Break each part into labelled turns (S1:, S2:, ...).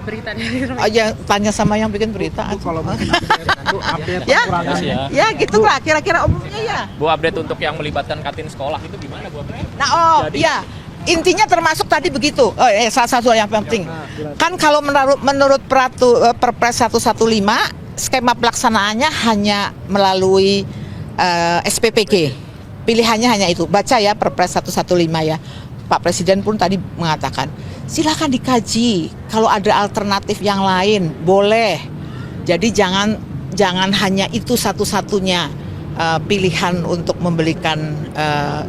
S1: berita dari
S2: aja tanya sama yang bikin berita.
S3: Kalau mungkin update
S2: Ya,
S3: pengurangan.
S2: ya gitulah kira-kira umumnya ya.
S4: Bu, update untuk yang melibatkan kantin sekolah itu gimana Bu?
S2: Nah,
S4: Jadi-
S2: ya intinya termasuk tadi begitu. Salah satu yang penting. Kan kalau menurut Perpres 115 skema pelaksanaannya hanya melalui SPPG. Pilihannya hanya itu. Baca ya Perpres 115 ya. Pak Presiden pun tadi mengatakan, silakan dikaji. Kalau ada alternatif yang lain, boleh. Jadi jangan hanya itu satu-satunya pilihan untuk memberikan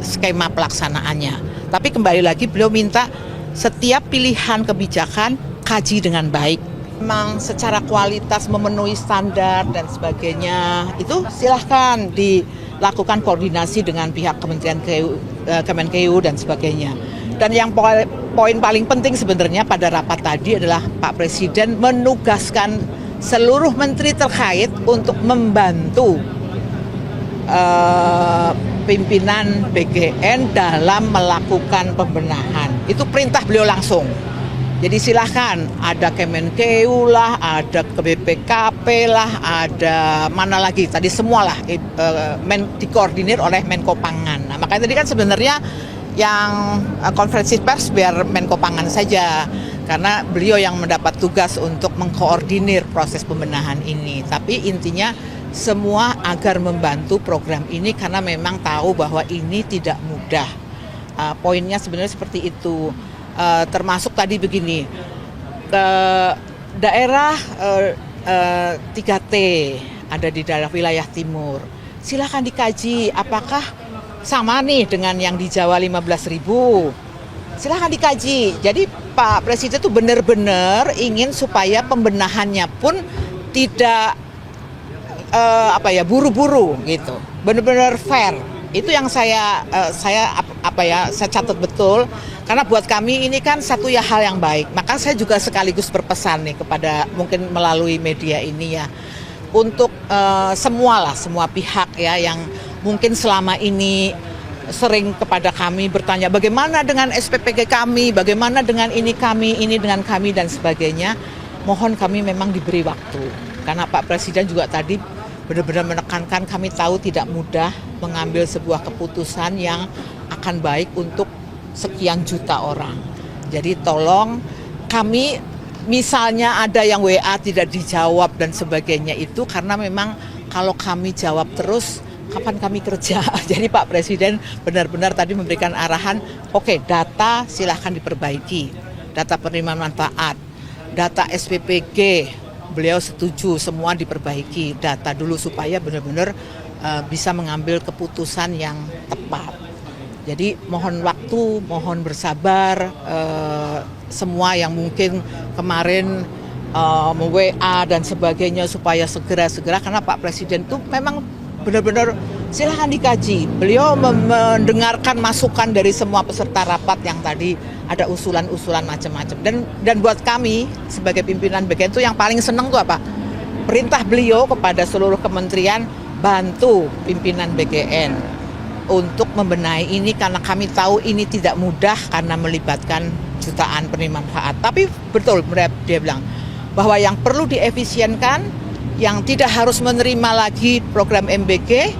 S2: skema pelaksanaannya. Tapi kembali lagi beliau minta setiap pilihan kebijakan kaji dengan baik. Memang secara kualitas memenuhi standar dan sebagainya itu silahkan dilakukan koordinasi dengan pihak Kemenkeu dan sebagainya. Dan yang poin paling penting sebenarnya pada rapat tadi adalah Pak Presiden menugaskan seluruh menteri terkait untuk membantu pimpinan BGN dalam melakukan pembenahan. Itu perintah beliau langsung. Jadi silahkan, ada Kemenkeu lah, ada BPKP lah, ada mana lagi, tadi semualah dikoordinir oleh Menko Pangan. Nah, makanya tadi kan sebenarnya yang konferensi pers biar Menko Pangan saja, karena beliau yang mendapat tugas untuk mengkoordinir proses pembenahan ini. Tapi intinya semua agar membantu program ini karena memang tahu bahwa ini tidak mudah. Poinnya sebenarnya seperti itu. Termasuk tadi begini, daerah 3T ada di daerah wilayah timur. Silakan dikaji apakah sama nih dengan yang di Jawa 15.000. Silakan dikaji. Jadi Pak Presiden itu benar-benar ingin supaya pembenahannya pun tidak buru-buru gitu. Benar-benar fair. Itu yang saya catat betul. Karena buat kami ini kan satu ya hal yang baik. Maka saya juga sekaligus berpesan nih kepada mungkin melalui media ini ya untuk semua pihak ya yang mungkin selama ini sering kepada kami bertanya bagaimana dengan SPPG kami, bagaimana dengan ini dengan kami dan sebagainya. Mohon kami memang diberi waktu. Karena Pak Presiden juga tadi benar-benar menekankan kami tahu tidak mudah mengambil sebuah keputusan yang akan baik untuk sekian juta orang. Jadi tolong kami misalnya ada yang WA tidak dijawab dan sebagainya itu karena memang kalau kami jawab terus kapan kami kerja. Jadi Pak Presiden benar-benar tadi memberikan arahan, oke, data silahkan diperbaiki. Data penerimaan manfaat, data SPPG, beliau setuju semua diperbaiki. Data dulu supaya benar-benar bisa mengambil keputusan yang tepat. Jadi mohon waktu, mohon bersabar, semua yang mungkin kemarin WA dan sebagainya supaya segera karena Pak Presiden itu memang benar-benar silahkan dikaji. Beliau mendengarkan masukan dari semua peserta rapat yang tadi ada usulan-usulan macam-macam. Dan buat kami sebagai pimpinan BGN itu yang paling senang tuh apa? Perintah beliau kepada seluruh kementerian bantu pimpinan BGN untuk membenahi ini karena kami tahu ini tidak mudah karena melibatkan jutaan penerima manfaat. Tapi betul dia bilang bahwa yang perlu diefisienkan, yang tidak harus menerima lagi program MBG,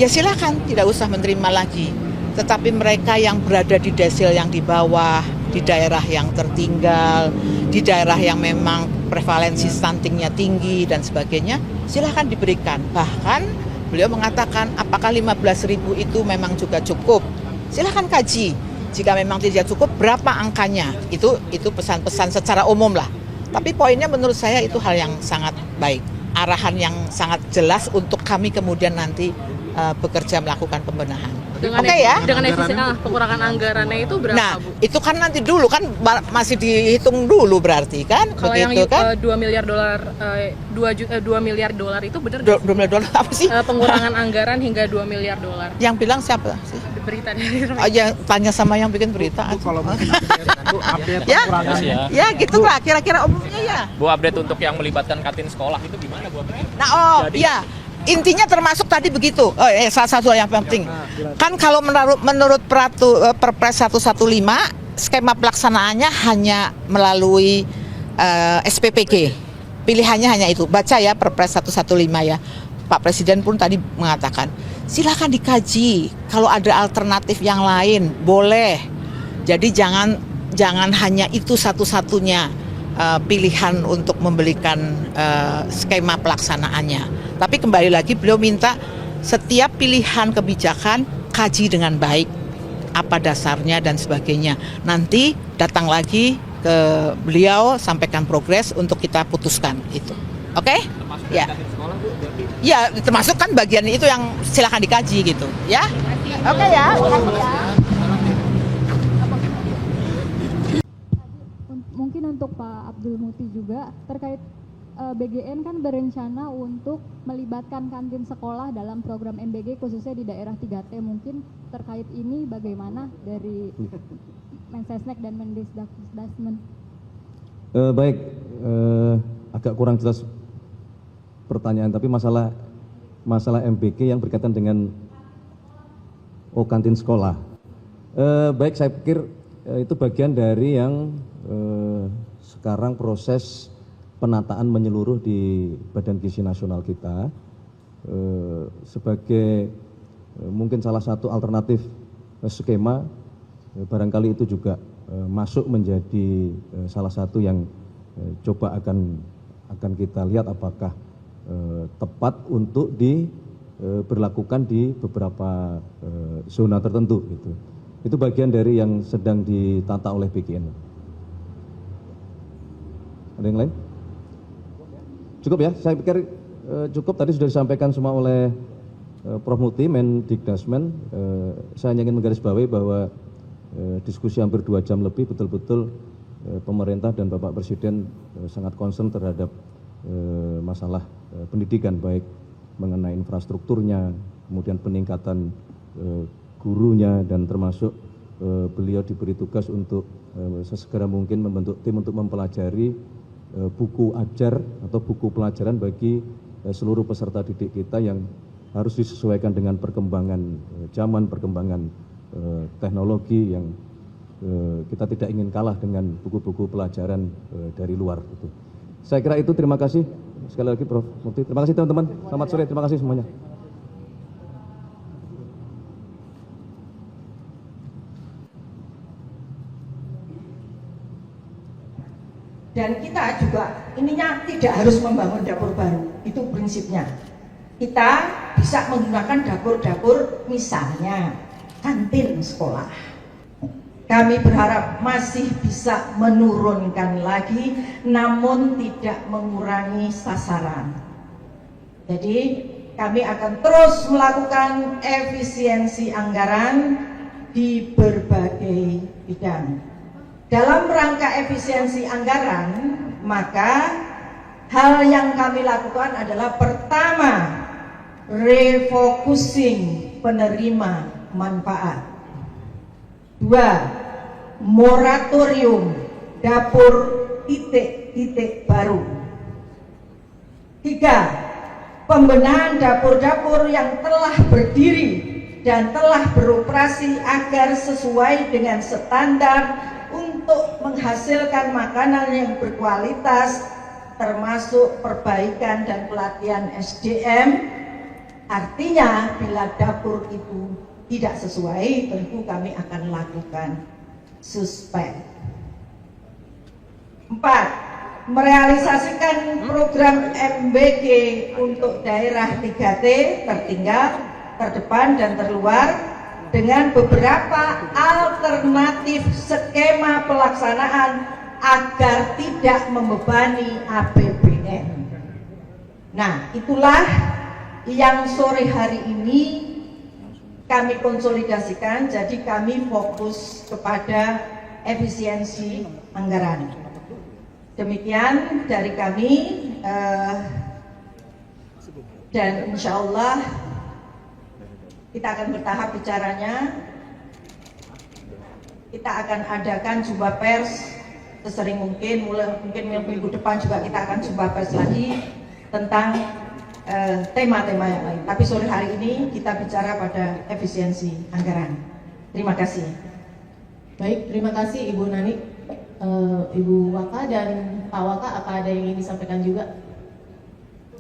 S2: ya silakan tidak usah menerima lagi. Tetapi mereka yang berada di desil yang di bawah, di daerah yang tertinggal, di daerah yang memang prevalensi stuntingnya tinggi dan sebagainya, silakan diberikan. Bahkan beliau mengatakan apakah 15.000 itu memang juga cukup? Silakan kaji. Jika memang tidak cukup, berapa angkanya? Itu pesan-pesan secara umum lah. Tapi poinnya menurut saya itu hal yang sangat baik. Arahan yang sangat jelas untuk kami kemudian nanti bekerja melakukan pembenahan. Oke ya?
S1: Dengan efisien pengurangan anggarannya itu berapa,
S2: Nah,
S1: Bu?
S2: itu kan nanti dulu kan masih dihitung dulu berarti kan?
S1: Kalau
S2: begitu
S1: yang
S2: kan?
S1: 2 miliar dolar 2 miliar dolar itu benar nggak?
S2: 2 miliar dolar apa sih?
S1: Pengurangan anggaran hingga 2 miliar dolar.
S2: Yang bilang siapa sih?
S1: Berita dari
S2: Aja tanya sama yang bikin berita.
S3: Kalau mungkin update
S2: Ya,
S3: pengurangan.
S2: ya gitulah kira-kira umumnya ya.
S4: Bu, update untuk yang melibatkan kantin sekolah itu gimana Bu?
S2: Nah,
S4: Jadi-
S2: ya intinya termasuk tadi begitu. Salah satu yang penting. Kan kalau menurut Perpres 115 skema pelaksanaannya hanya melalui SPPG. Pilihannya hanya itu. Baca ya Perpres 115 ya. Pak Presiden pun tadi mengatakan, silakan dikaji. Kalau ada alternatif yang lain, boleh. Jadi jangan hanya itu satu-satunya pilihan untuk membelikan skema pelaksanaannya. Tapi kembali lagi beliau minta setiap pilihan kebijakan kaji dengan baik, apa dasarnya dan sebagainya. Nanti datang lagi ke beliau, sampaikan progres untuk kita putuskan itu. Oke? Ya. Ya, termasuk kan bagian itu yang silakan dikaji gitu, ya. Oke ya. Makasih ya.
S5: Mungkin untuk Pak Abdul Muti juga terkait BGN kan berencana untuk melibatkan kantin sekolah dalam program MBG khususnya di daerah 3T. Mungkin terkait ini bagaimana dari Mensesnek dan Mendesdasmen?
S6: Baik, agak kurang jelas pertanyaan, tapi masalah MBG yang berkaitan dengan kantin sekolah. Baik, saya pikir itu bagian dari yang sekarang proses penataan menyeluruh di Badan Gizi Nasional kita sebagai mungkin salah satu alternatif skema, barangkali itu juga masuk menjadi salah satu yang coba akan kita lihat apakah tepat untuk diberlakukan di beberapa zona tertentu gitu. Itu bagian dari yang sedang ditata oleh BGN. Ada yang lain? Cukup ya, saya pikir cukup. Tadi sudah disampaikan semua oleh Prof. Muti, Mendikdasmen. Saya hanya ingin menggarisbawahi bahwa diskusi hampir 2 jam lebih, betul-betul pemerintah dan Bapak Presiden sangat concern terhadap masalah pendidikan, baik mengenai infrastrukturnya, kemudian peningkatan gurunya, dan termasuk beliau diberi tugas untuk sesegera mungkin membentuk tim untuk mempelajari buku ajar atau buku pelajaran bagi seluruh peserta didik kita yang harus disesuaikan dengan perkembangan zaman, perkembangan teknologi yang kita tidak ingin kalah dengan buku-buku pelajaran dari luar. Saya kira itu. Terima kasih sekali lagi Prof. Muti. Terima kasih teman-teman. Selamat sore. Terima kasih semuanya.
S7: Dan kita juga ininya tidak harus membangun dapur baru, itu prinsipnya. Kita bisa menggunakan dapur-dapur misalnya kantin sekolah. Kami berharap masih bisa menurunkan lagi, namun tidak mengurangi sasaran. Jadi kami akan terus melakukan efisiensi anggaran di berbagai bidang. Dalam rangka efisiensi anggaran, maka hal yang kami lakukan adalah pertama, refocusing penerima manfaat. 2, moratorium dapur titik-titik baru. 3, pembenahan dapur-dapur yang telah berdiri dan telah beroperasi agar sesuai dengan standar untuk menghasilkan makanan yang berkualitas, termasuk perbaikan dan pelatihan SDM. Artinya bila dapur itu tidak sesuai, tentu kami akan lakukan suspend. 4, merealisasikan program MBG untuk daerah 3T, tertinggal, terdepan, dan terluar, dengan beberapa alternatif skema pelaksanaan agar tidak membebani APBN. Nah, itulah yang sore hari ini kami konsolidasikan, jadi kami fokus kepada efisiensi anggaran. Demikian dari kami, dan insya Allah kita akan bertahap bicaranya. Kita akan adakan jumpa pers sesering mungkin, mungkin minggu depan juga kita akan jumpa pers lagi tentang tema-tema yang lain. Tapi sore hari ini kita bicara pada efisiensi anggaran. Terima kasih.
S8: Baik, terima kasih Ibu Nani, Ibu Waka dan Pak tertawa kah? Apa ada yang ingin disampaikan juga?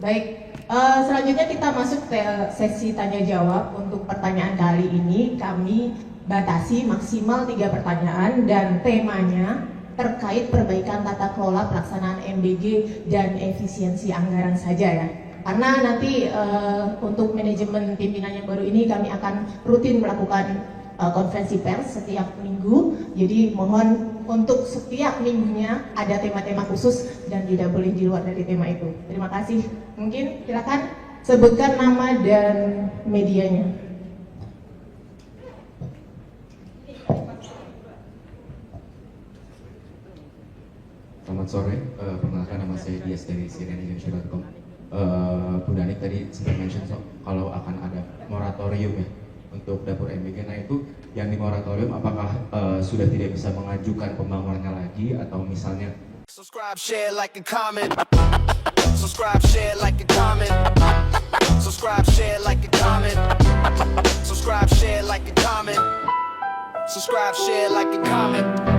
S8: Baik, selanjutnya kita masuk ke sesi tanya jawab. Untuk pertanyaan kali ini kami batasi maksimal 3 pertanyaan dan temanya terkait perbaikan tata kelola pelaksanaan MBG dan efisiensi anggaran saja ya. Karena nanti untuk manajemen pimpinan yang baru ini kami akan rutin melakukan konferensi pers setiap minggu. Jadi mohon untuk setiap minggunya ada tema-tema khusus dan tidak boleh di luar dari tema itu. Terima kasih. Mungkin silakan sebutkan nama dan medianya.
S9: Selamat sore, perkenalkan nama saya Dias dari cnnindonesia.com. Bu Danik tadi sempat mention kalau akan ada moratorium ya untuk dapur MBG. Nah itu yang di moratorium apakah sudah tidak bisa mengajukan pembangunannya lagi atau misalnya
S10: Subscribe, share, like, and comment. Subscribe, share, like, and comment. Subscribe, share, like, and comment. Subscribe, share, like, and comment. Subscribe, share, like, and comment.